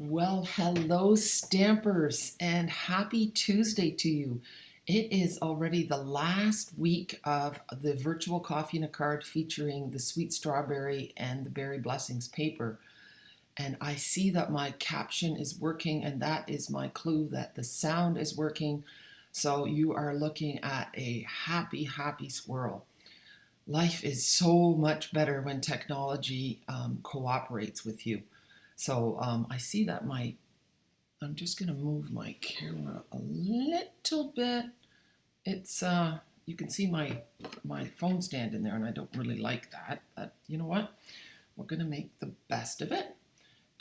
Well, hello, Stampers, and happy Tuesday to you. It is already the last week of the virtual coffee and a card featuring the sweet strawberry and the berry blessings paper. And I see that my caption is working, and that is my clue that the sound is working. So you are looking at a happy, happy squirrel. Life is so much better when technology cooperates with you. So I see that I'm just going to move my camera a little bit. It's you can see my phone stand in there, and I don't really like that. But you know what? We're going to make the best of it.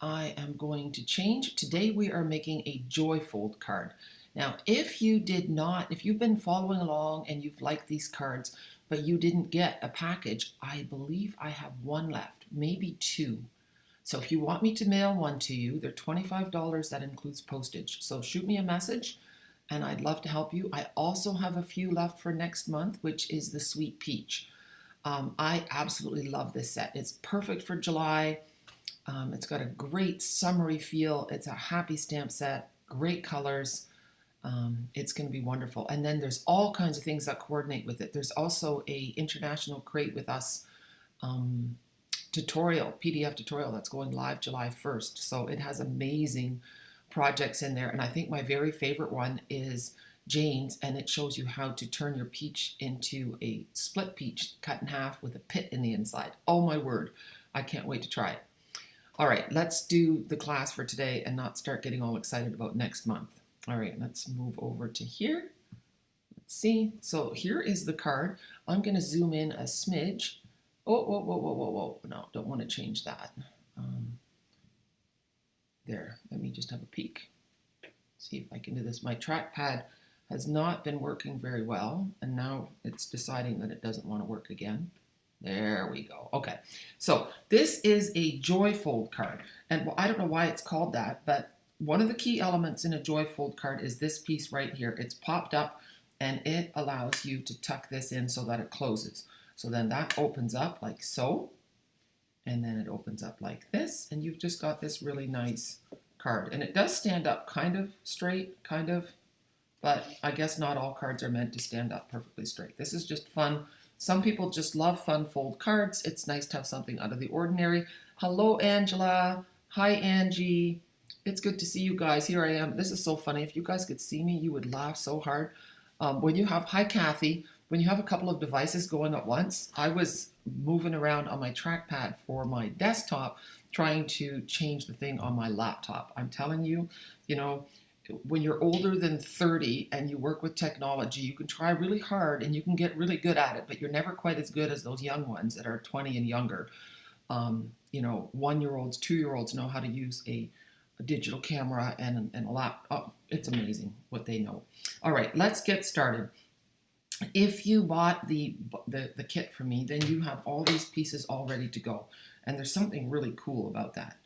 I am going to change. Today we are making a joy fold card. Now, if you've been following along and you've liked these cards, but you didn't get a package, I believe I have one left, maybe two. So if you want me to mail one to you, they're $25. That includes postage. So shoot me a message and I'd love to help you. I also have a few left for next month, which is the Sweet Peach. I absolutely love this set. It's perfect for July. It's got a great summery feel. It's a happy stamp set, great colors. It's going to be wonderful. And then there's all kinds of things that coordinate with it. There's also a International Create With Us PDF tutorial that's going live July 1st. So it has amazing projects in there. And I think my very favorite one is Jane's, and it shows you how to turn your peach into a split peach cut in half with a pit in the inside. Oh my word, I can't wait to try it. All right, let's do the class for today and not start getting all excited about next month. All right, let's move over to here. Let's see. So here is the card. I'm going to zoom in a smidge. Oh, whoa, whoa, whoa, whoa, whoa. No, don't want to change that. There, let me just have a peek. See if I can do this. My trackpad has not been working very well, and now it's deciding that it doesn't want to work again. There we go. Okay, so this is a joy fold card, and I don't know why it's called that, but one of the key elements in a joy fold card is this piece right here. It's popped up, and it allows you to tuck this in so that it closes. So then that opens up like so, and then it opens up like this, and you've just got this really nice card. And it does stand up kind of straight, kind of, but I guess not all cards are meant to stand up perfectly straight. This is just fun. Some people just love fun fold cards. It's nice to have something out of the ordinary. Hello, Angela. Hi, Angie. It's good to see you guys. Here I am. This is so funny. If you guys could see me, you would laugh so hard. Hi, Kathy. When you have a couple of devices going at once, I was moving around on my trackpad for my desktop trying to change the thing on my laptop. I'm telling you, when you're older than 30 and you work with technology, you can try really hard and you can get really good at it, but you're never quite as good as those young ones that are 20 and younger. 1-year-olds, 2-year-olds know how to use a digital camera and a laptop. It's amazing what they know. All right, let's get started. If you bought the kit from me, then you have all these pieces all ready to go. And there's something really cool about that.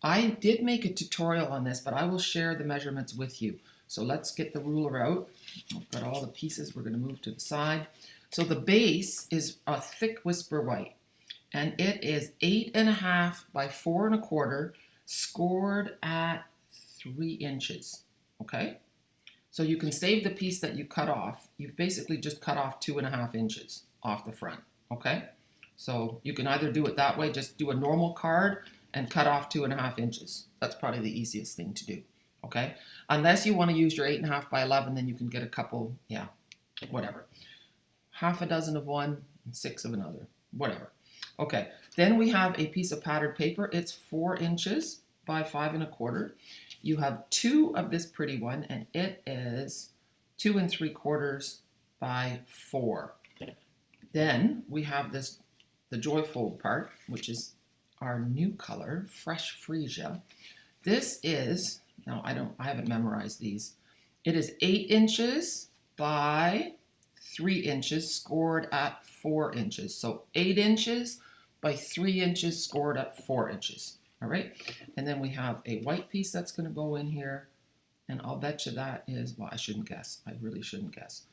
I did make a tutorial on this, but I will share the measurements with you. So let's get the ruler out. I've got all the pieces. We're going to move to the side. So the base is a thick whisper white, and it is 8.5 by 4 1/4, scored at 3 inches. Okay? So you can save the piece that you cut off. You've basically just cut off 2.5 inches off the front, okay? So you can either do it that way, just do a normal card and cut off 2.5 inches. That's probably the easiest thing to do, okay? Unless you want to use your 8.5 by 11, then you can get a couple, whatever. Half a dozen of one and 6 of another, whatever. Okay, then we have a piece of patterned paper. It's 4 inches by 5 1/4. You have 2 of this pretty one, and it is 2 3/4 by 4. Then we have the joy fold part, which is our new color, Fresh Freesia. This is, now I haven't memorized these. It is 8 inches by 3 inches, scored at 4 inches. So 8 inches by 3 inches, scored at 4 inches. All right, and then we have a white piece that's going to go in here, and I'll bet you that is, well, I shouldn't guess. I really shouldn't guess.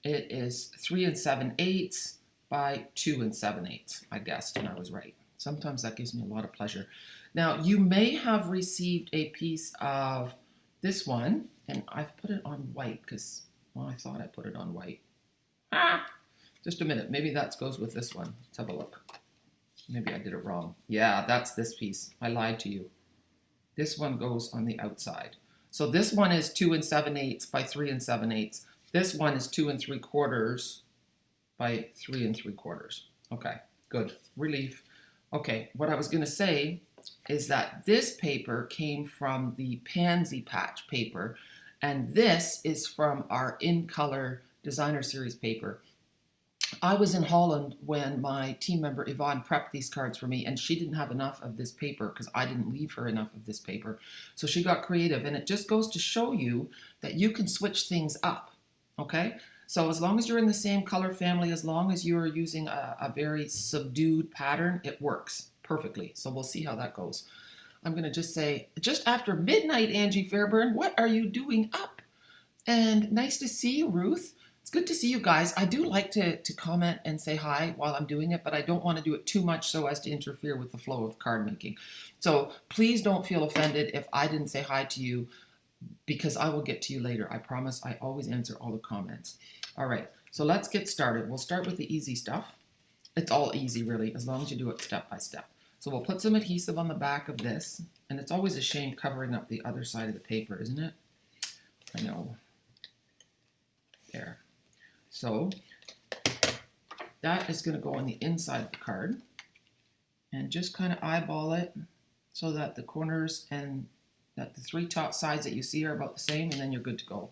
It is 3 7/8 by 2 7/8. I guessed, and I was right. Sometimes that gives me a lot of pleasure. Now, you may have received a piece of this one, and I've put it on white because, well, I thought I put it on white. Just a minute. Maybe that goes with this one. Let's have a look. Maybe I did it wrong. Yeah, that's this piece. I lied to you. This one goes on the outside. So this one is 2 7/8 by 3 7/8. This one is 2 3/4 by 3 3/4. Okay, good. Relief. Okay, what I was going to say is that this paper came from the Pansy Patch paper, and this is from our In Color Designer Series paper. I was in Holland when my team member Yvonne prepped these cards for me, and she didn't have enough of this paper because I didn't leave her enough of this paper. So she got creative, and it just goes to show you that you can switch things up, okay? So as long as you're in the same color family, as long as you're using a very subdued pattern, it works perfectly. So we'll see how that goes. I'm going to just say, just after midnight, Angie Fairburn, what are you doing up? And nice to see you, Ruth. It's good to see you guys. I do like to comment and say hi while I'm doing it, but I don't want to do it too much so as to interfere with the flow of card making. So please don't feel offended if I didn't say hi to you, because I will get to you later. I promise I always answer all the comments. All right, so let's get started. We'll start with the easy stuff. It's all easy, really, as long as you do it step by step. So we'll put some adhesive on the back of this, and it's always a shame covering up the other side of the paper, isn't it? I know. There. So that is going to go on the inside of the card, and just kind of eyeball it so that the corners and that the 3 top sides that you see are about the same, and then you're good to go.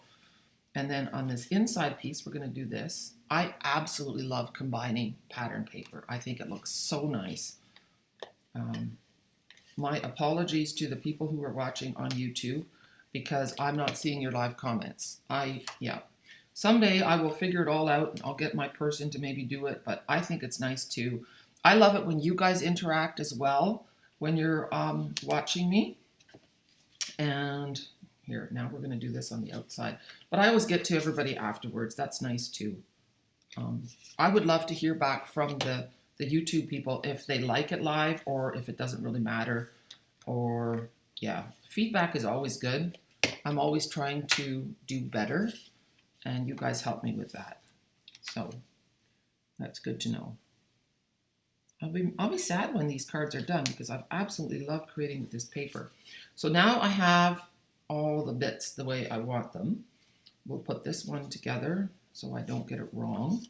And then on this inside piece, we're going to do this. I absolutely love combining pattern paper. I think it looks so nice. My apologies to the people who are watching on YouTube because I'm not seeing your live comments. Someday I will figure it all out and I'll get my person to maybe do it, but I think it's nice too. I love it when you guys interact as well when you're watching me. And here, now we're going to do this on the outside. But I always get to everybody afterwards. That's nice too. I would love to hear back from the YouTube people if they like it live or if it doesn't really matter. Or, yeah, feedback is always good. I'm always trying to do better, and you guys help me with that. So that's good to know. I'll be sad when these cards are done because I've absolutely loved creating with this paper. So now I have all the bits the way I want them. We'll put this one together so I don't get it wrong.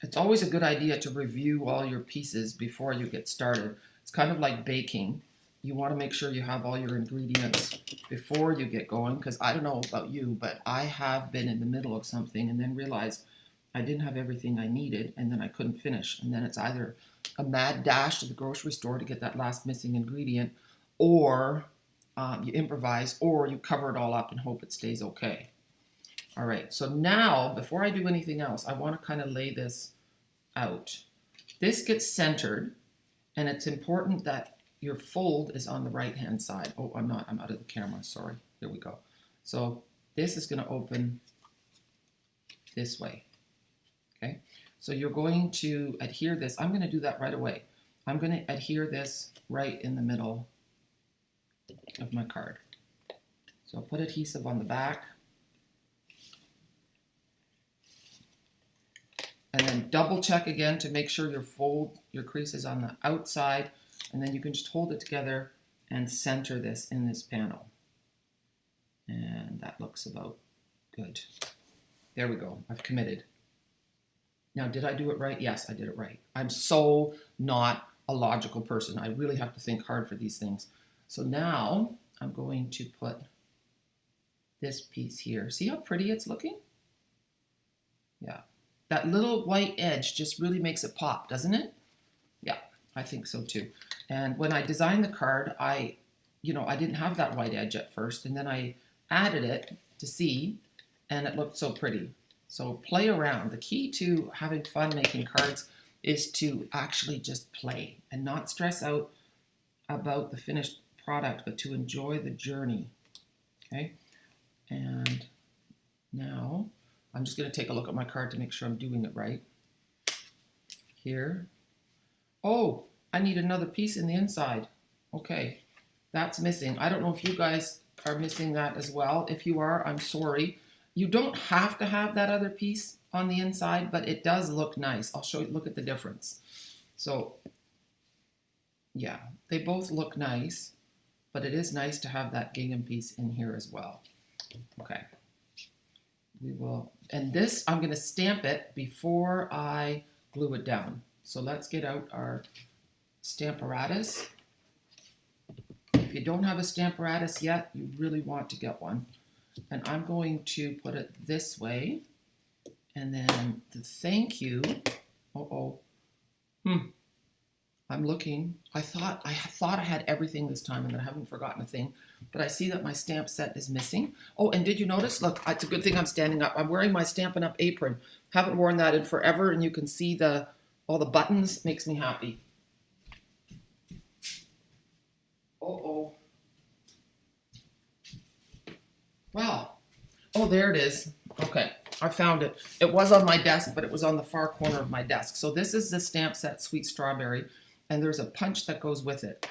It's always a good idea to review all your pieces before you get started. It's kind of like baking. You want to make sure you have all your ingredients before you get going, because I don't know about you, but I have been in the middle of something and then realized I didn't have everything I needed, and then I couldn't finish. And then it's either a mad dash to the grocery store to get that last missing ingredient, or you improvise, or you cover it all up and hope it stays okay. All right, so now, before I do anything else, I want to kind of lay this out. This gets centered, and it's important that your fold is on the right-hand side. Oh, I'm not. I'm out of the camera. Sorry. Here we go. So this is going to open this way. Okay, so you're going to adhere this. I'm going to do that right away. I'm going to adhere this right in the middle of my card. So I'll put adhesive on the back. And then double check again to make sure your crease is on the outside. And then you can just hold it together and center this in this panel. And that looks about good. There we go. I've committed. Now, did I do it right? Yes, I did it right. I'm so not a logical person. I really have to think hard for these things. So now I'm going to put this piece here. See how pretty it's looking? Yeah. That little white edge just really makes it pop, doesn't it? Yeah, I think so too. And when I designed the card, I didn't have that white edge at first, and then I added it to see, and it looked so pretty. So play around. The key to having fun making cards is to actually just play and not stress out about the finished product, but to enjoy the journey. Okay? And now I'm just going to take a look at my card to make sure I'm doing it right. Here. Oh, I need another piece in the inside. Okay, that's missing. I don't know if you guys are missing that as well. If you are, I'm sorry. You don't have to have that other piece on the inside, but it does look nice. I'll show you, look at the difference. So, yeah, they both look nice, but it is nice to have that gingham piece in here as well. Okay, we will, and this, I'm gonna stamp it before I glue it down. So let's get out our Stamparatus. If you don't have a Stamparatus yet, you really want to get one. And I'm going to put it this way. And then the thank you. I'm looking. I thought I had everything this time and I haven't forgotten a thing. But I see that my stamp set is missing. Oh, and did you notice? Look, it's a good thing I'm standing up. I'm wearing my Stampin' Up apron. Haven't worn that in forever, and you can see all the buttons. Makes me happy. Uh-oh. Wow. Oh, there it is. Okay, I found it. It was on my desk, but it was on the far corner of my desk. So this is the stamp set Sweet Strawberry, and there's a punch that goes with it.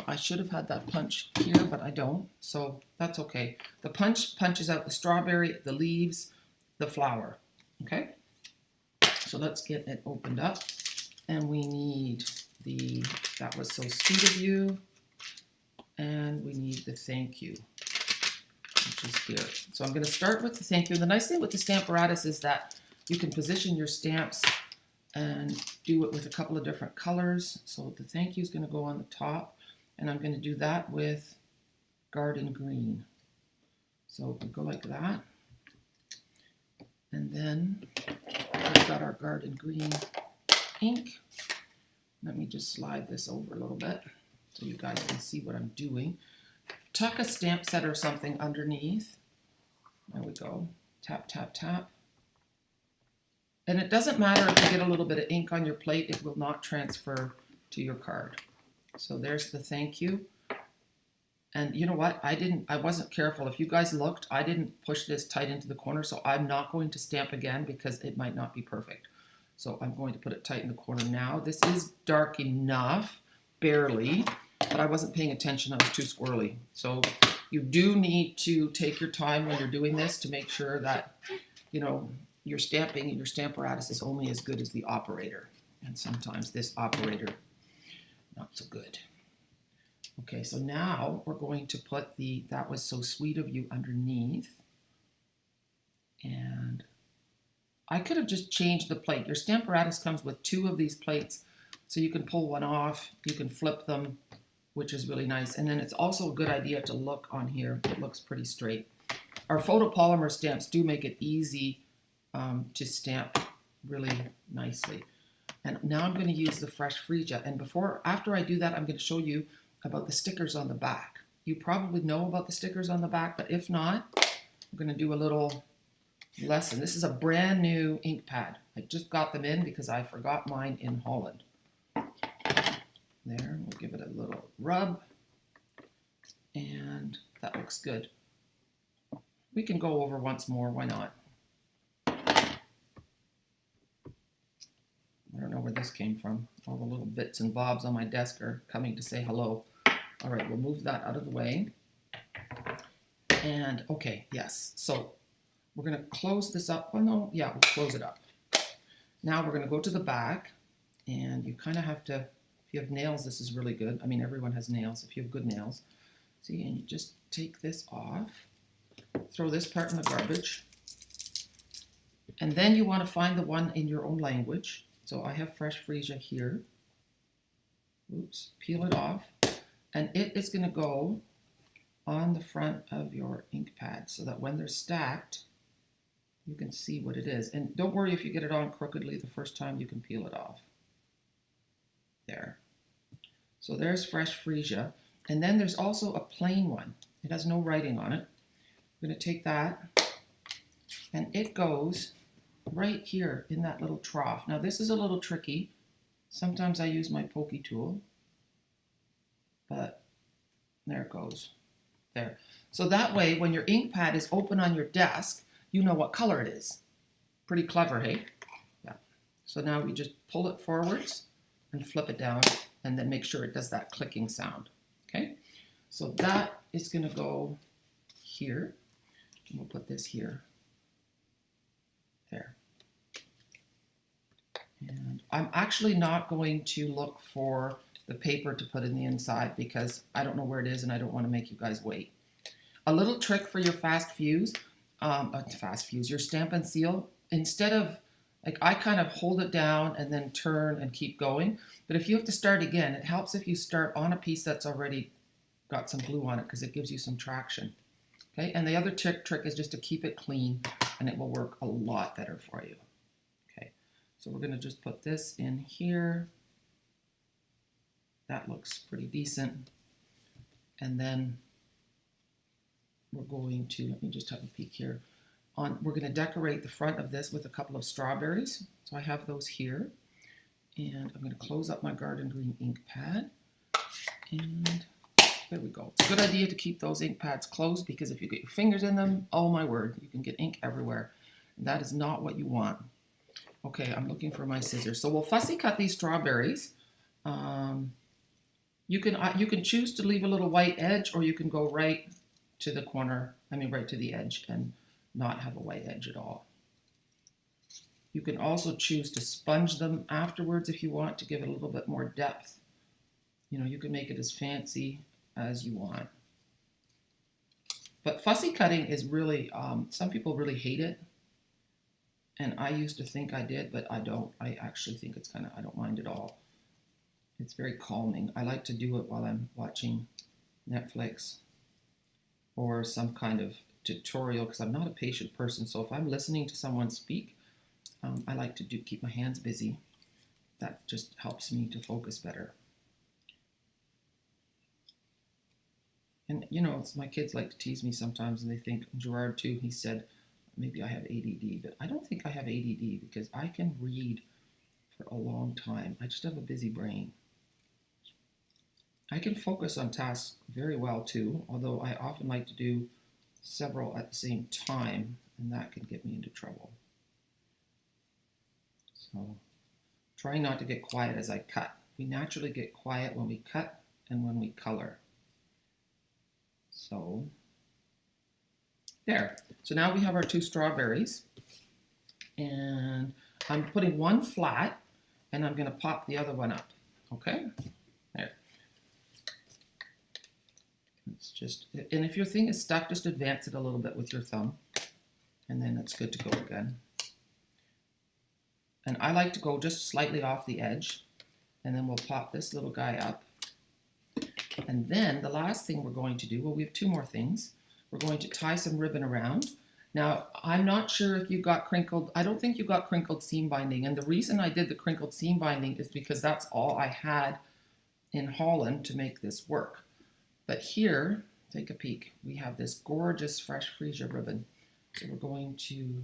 I should have had that punch here, but I don't, so that's okay. The punch punches out the strawberry, the leaves, the flower, okay? So let's get it opened up, and we need the that was so sweet of you, and we need the thank you, which is here. So I'm going to start with the thank you. And the nice thing with the Stamparatus is that you can position your stamps and do it with a couple of different colors. So the thank you is going to go on the top, and I'm going to do that with garden green. So we go like that, and then we've got our garden green ink. Let me just slide this over a little bit so you guys can see what I'm doing. Tuck a stamp set or something underneath. There we go. Tap, tap, tap. And it doesn't matter if you get a little bit of ink on your plate, it will not transfer to your card. So there's the thank you. And you know what? I wasn't careful. If you guys looked, I didn't push this tight into the corner, so I'm not going to stamp again because it might not be perfect. So I'm going to put it tight in the corner now. This is dark enough, barely, but I wasn't paying attention. I was too squirrely. So you do need to take your time when you're doing this to make sure that, you know, your stamping and your Stamparatus is only as good as the operator. And sometimes this operator, not so good. Okay, so now we're going to put the that was so sweet of you underneath. And I could have just changed the plate. Your Stamparatus comes with 2 of these plates, so you can pull one off, you can flip them, which is really nice. And then it's also a good idea to look on here. It looks pretty straight. Our photopolymer stamps do make it easy to stamp really nicely. And now I'm going to use the Fresh Freesia. And after I do that, I'm going to show you about the stickers on the back. You probably know about the stickers on the back, but if not, I'm going to do a little lesson. This is a brand new ink pad. I just got them in because I forgot mine in Holland. There, we'll give it a little rub, and that looks good. We can go over once more, why not? I don't know where this came from. All the little bits and bobs on my desk are coming to say hello. All right, we'll move that out of the way. And okay, yes, so we're going to close this up. Well, no, yeah, we'll close it up. Now we're going to go to the back, and you kind of have to, if you have nails, this is really good. I mean, everyone has nails if you have good nails. See, and you just take this off, throw this part in the garbage, and then you want to find the one in your own language. So I have Fresh Freesia here. Oops, peel it off, and it is going to go on the front of your ink pad so that when they're stacked, you can see what it is. And don't worry if you get it on crookedly the first time, you can peel it off. There. So there's Fresh Freesia. And then there's also a plain one. It has no writing on it. I'm going to take that, and it goes right here in that little trough. Now this is a little tricky. Sometimes I use my pokey tool, but there it goes. There. So that way, when your ink pad is open on your desk, you know what color it is. Pretty clever, hey? Yeah. So now we just pull it forwards, and flip it down, and then make sure it does that clicking sound. Okay, so that is going to go here. And we'll put this here. There. And I'm actually not going to look for the paper to put in the inside because I don't know where it is and I don't want to make you guys wait. A little trick for your fast fuse, your Stampin' Seal, instead of, like, I kind of hold it down and then turn and keep going, but if you have to start again, it helps if you start on a piece that's already got some glue on it because it gives you some traction. Okay, and the other trick is just to keep it clean and it will work a lot better for you. Okay, so we're going to just put this in here. That looks pretty decent. And then we're going to, let me just have a peek here. We're going to decorate the front of this with a couple of strawberries. So I have those here. And I'm going to close up my garden green ink pad. And there we go. It's a good idea to keep those ink pads closed because if you get your fingers in them, oh my word, you can get ink everywhere. And that is not what you want. Okay, I'm looking for my scissors. So we'll fussy cut these strawberries. You can choose to leave a little white edge, or you can go right to the corner, right to the edge and not have a white edge at all. You can also choose to sponge them afterwards if you want to give it a little bit more depth. You can make it as fancy as you want. But fussy cutting is really, some people really hate it. And I used to think I did, but I don't. I actually think it's I don't mind at all. It's very calming. I like to do it while I'm watching Netflix or some kind of tutorial because I'm not a patient person. So if I'm listening to someone speak, I like to keep my hands busy. That just helps me to focus better. And my kids like to tease me sometimes, and they think, Gerard too, he said, maybe I have ADD, but I don't think I have ADD because I can read for a long time. I just have a busy brain. I can focus on tasks very well too, although I often like to do several at the same time, and that can get me into trouble. So trying not to get quiet as I cut. We naturally get quiet when we cut and when we color. So there. So now we have our 2 strawberries, and I'm putting one flat, and I'm going to pop the other one up. Okay? There. It's just, and if your thing is stuck, just advance it a little bit with your thumb, and then it's good to go again. And I like to go just slightly off the edge, and then we'll pop this little guy up. And then the last thing we're going to do, well, we have 2 more things. We're going to tie some ribbon around. Now, I'm not sure if you got crinkled, I don't think you got crinkled seam binding. And the reason I did the crinkled seam binding is because that's all I had in Holland to make this work. But here, take a peek. We have this gorgeous fresh freesia ribbon. So we're going to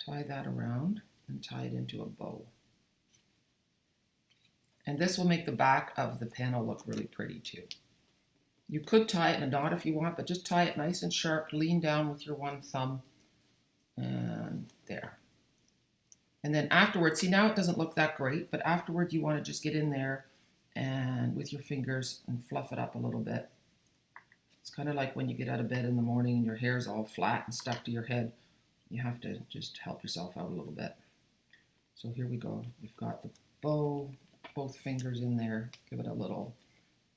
tie that around and tie it into a bow. And this will make the back of the panel look really pretty too. You could tie it in a knot if you want, but just tie it nice and sharp, lean down with your one thumb, and there. And then afterwards, see, now it doesn't look that great, but afterwards you want to just get in there and with your fingers and fluff it up a little bit. It's kind of like when you get out of bed in the morning and your hair's all flat and stuck to your head. You have to just help yourself out a little bit. So here we go. We've got the bow, both fingers in there. Give it a little,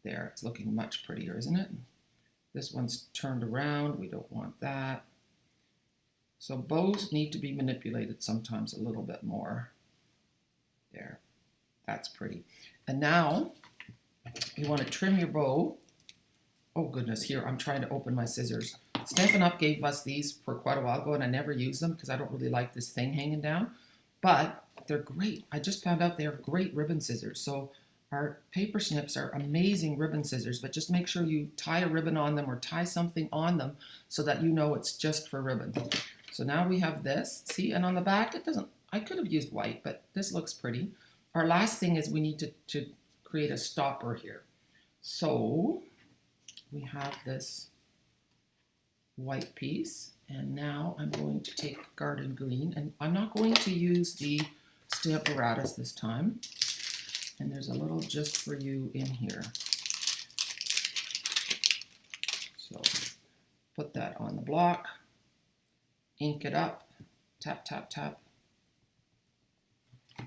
there. It's looking much prettier, isn't it? This one's turned around. We don't want that. So bows need to be manipulated sometimes a little bit more. There. That's pretty. And now you want to trim your bow. Oh goodness, here, I'm trying to open my scissors. Stampin' Up! Gave us these for quite a while ago, and I never use them because I don't really like this thing hanging down. But they're great. I just found out they're great ribbon scissors. So our paper snips are amazing ribbon scissors, but just make sure you tie a ribbon on them or tie something on them so that you know it's just for ribbon. So now we have this. See, and on the back, it doesn't, I could have used white, but this looks pretty. Our last thing is we need to create a stopper here. So we have this white piece, and now I'm going to take garden green, and I'm not going to use the Stamparatus this time. And there's a little just for you in here. So put that on the block, ink it up, tap, tap, tap.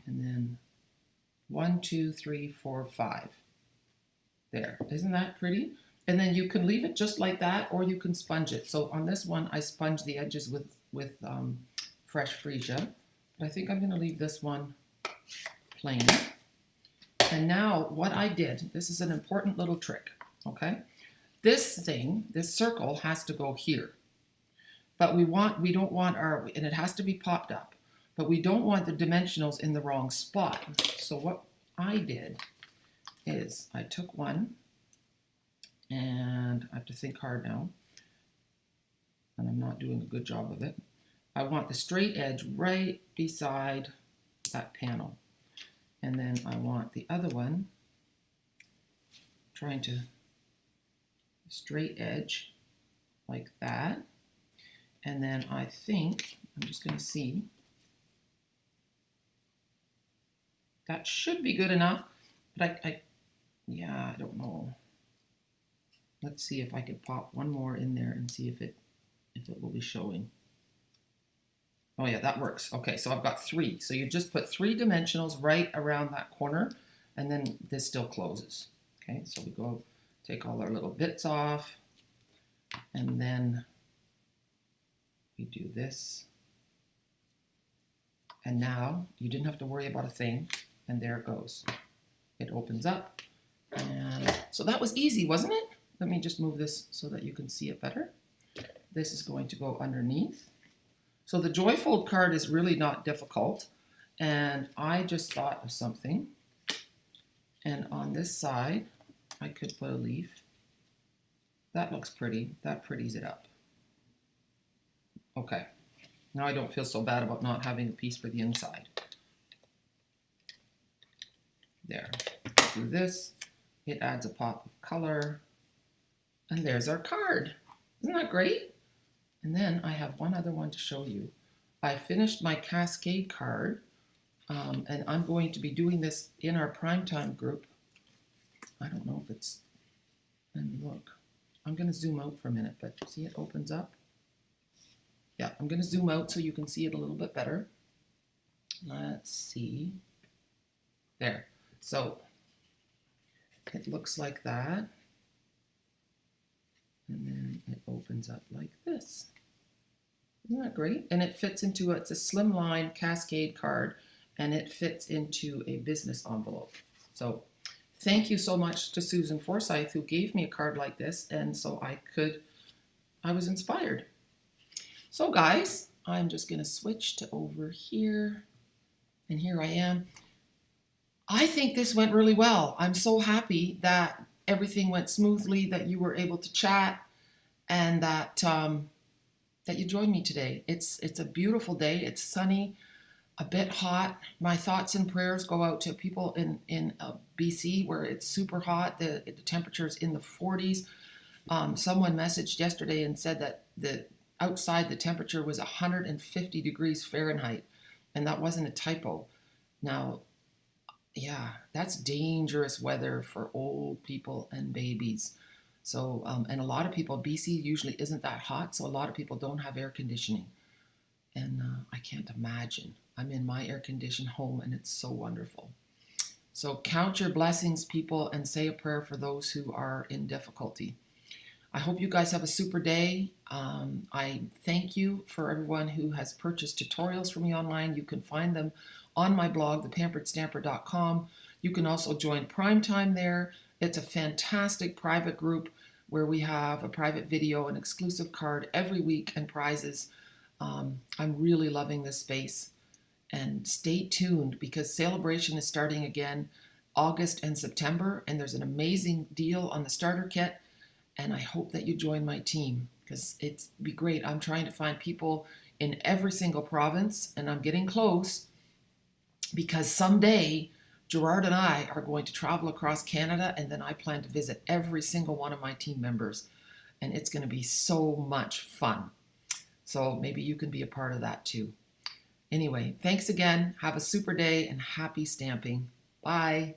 And then 1, 2, 3, 4, 5. There, isn't that pretty? And then you can leave it just like that, or you can sponge it. So on this one, I sponge the edges with fresh freesia. But I think I'm going to leave this one plain. And now what I did, this is an important little trick, okay? This thing, this circle has to go here. But we don't want our, and it has to be popped up, but we don't want the dimensionals in the wrong spot. So what I did is I took one, and I have to think hard now, and I'm not doing a good job of it. I want the straight edge right beside that panel. And then I want the other one, trying to straight edge like that. And then I think, I'm just going to see, that should be good enough, but yeah, I don't know. Let's see if I could pop one more in there and see if it will be showing. Oh yeah, that works. Okay, so I've got 3. So you just put 3 dimensionals right around that corner, and then this still closes. Okay, so we go take all our little bits off, and then we do this. And now you didn't have to worry about a thing, and there it goes. It opens up, and so that was easy, wasn't it? Let me just move this so that you can see it better. This is going to go underneath. So the Joyfold card is really not difficult, and I just thought of something. And on this side, I could put a leaf. That looks pretty. That pretties it up. Okay, now I don't feel so bad about not having a piece for the inside. There, do this. It adds a pop of color. And there's our card. Isn't that great? And then I have one other one to show you. I finished my Cascade card, and I'm going to be doing this in our primetime group. I don't know if it's, and look, I'm going to zoom out for a minute, but see it opens up? Yeah, I'm going to zoom out so you can see it a little bit better. Let's see. There. So it looks like that. And then it opens up like this. Isn't that great? And it fits into, it's a slimline Cascade card, and it fits into a business envelope. So thank you so much to Susan Forsyth, who gave me a card like this, and so I was inspired. So guys, I'm just going to switch to over here, and here I am. I think this went really well. I'm so happy that everything went smoothly, that you were able to chat, and that that you joined me today. It's a beautiful day. It's sunny, a bit hot. My thoughts and prayers go out to people in BC where it's super hot. The temperature is in the 40s. Someone messaged yesterday and said that outside the temperature was 150 degrees Fahrenheit, and that wasn't a typo. Now, yeah, that's dangerous weather for old people and babies. So, and a lot of people, BC usually isn't that hot, so a lot of people don't have air conditioning. And I can't imagine. I'm in my air-conditioned home, and it's so wonderful. So count your blessings, people, and say a prayer for those who are in difficulty. I hope you guys have a super day. I thank you for everyone who has purchased tutorials from me online. You can find them on my blog, thepamperedstamper.com. You can also join Primetime there. It's a fantastic private group where we have a private video, an exclusive card every week, and prizes. I'm really loving this space. And stay tuned because Celebration is starting again August and September, and there's an amazing deal on the starter kit. And I hope that you join my team because it'd be great. I'm trying to find people in every single province, and I'm getting close because someday Gerard and I are going to travel across Canada, and then I plan to visit every single one of my team members, and it's going to be so much fun. So maybe you can be a part of that too. Anyway, thanks again. Have a super day and happy stamping. Bye.